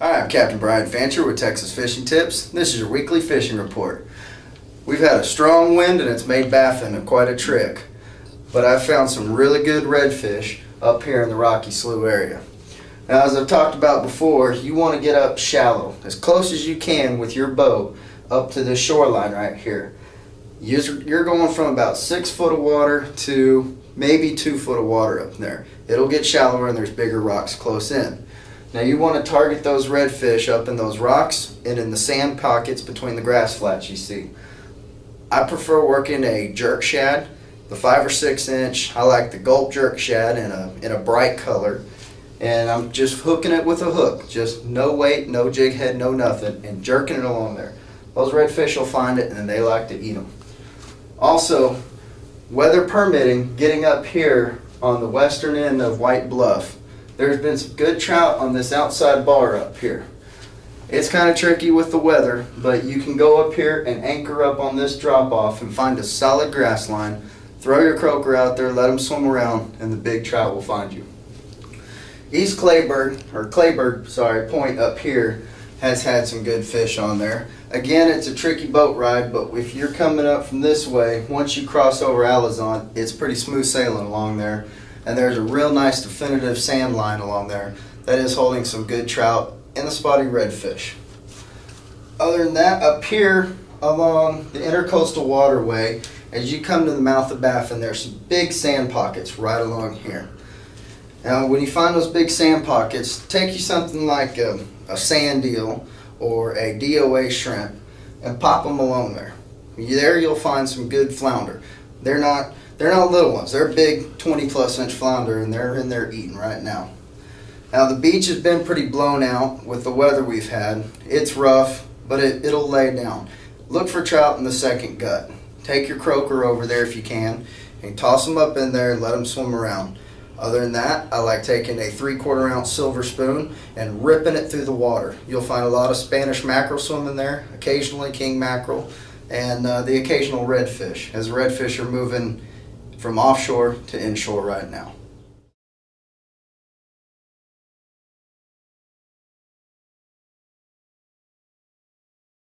Hi, I'm Captain Brian Fancher with Texas Fishing Tips. This is your weekly fishing report. We've had a strong wind and it's made Baffin quite a trick, but I've found some really good redfish up here in the Rocky Slough area. Now, as I've talked about before, you want to get up shallow, as close as you can with your boat up to the shoreline right here. You're going from about 6 foot of water to maybe 2 foot of water up there. It'll get shallower and there's bigger rocks close in. Now you want to target those redfish up in those rocks and in the sand pockets between the grass flats you see. I prefer working a jerk shad, the 5 or 6 inch. I like the gulp jerk shad in a bright color, and I'm just hooking it with a hook, just no weight, no jig head, no nothing, and jerking it along there. Those redfish will find it and they like to eat them. Also, weather permitting, getting up here on the western end of White Bluff, there's been some good trout on this outside bar up here. It's kind of tricky with the weather, but you can go up here and anchor up on this drop off and find a solid grass line, throw your croaker out there, let them swim around, and the big trout will find you. East Clayburg Point up here has had some good fish on there. Again, it's a tricky boat ride, but if you're coming up from this way, once you cross over Alizon, it's pretty smooth sailing along there. And there's a real nice definitive sand line along there that is holding some good trout and the spotty redfish. Other than that, up here along the intercoastal waterway, as you come to the mouth of Baffin, there's some big sand pockets right along here. Now when you find those big sand pockets, take you something like a sand eel or a DOA shrimp and pop them along there. There you'll find some good flounder. They're not little ones. They're big 20+ inch flounder, and they're in there eating right now. Now the beach has been pretty blown out with the weather we've had. It's rough, but it'll lay down. Look for trout in the second gut. Take your croaker over there if you can and toss them up in there and let them swim around. Other than that, I like taking a 3/4 ounce silver spoon and ripping it through the water. You'll find a lot of Spanish mackerel swimming there, occasionally king mackerel, and the occasional redfish, as redfish are moving from offshore to inshore right now.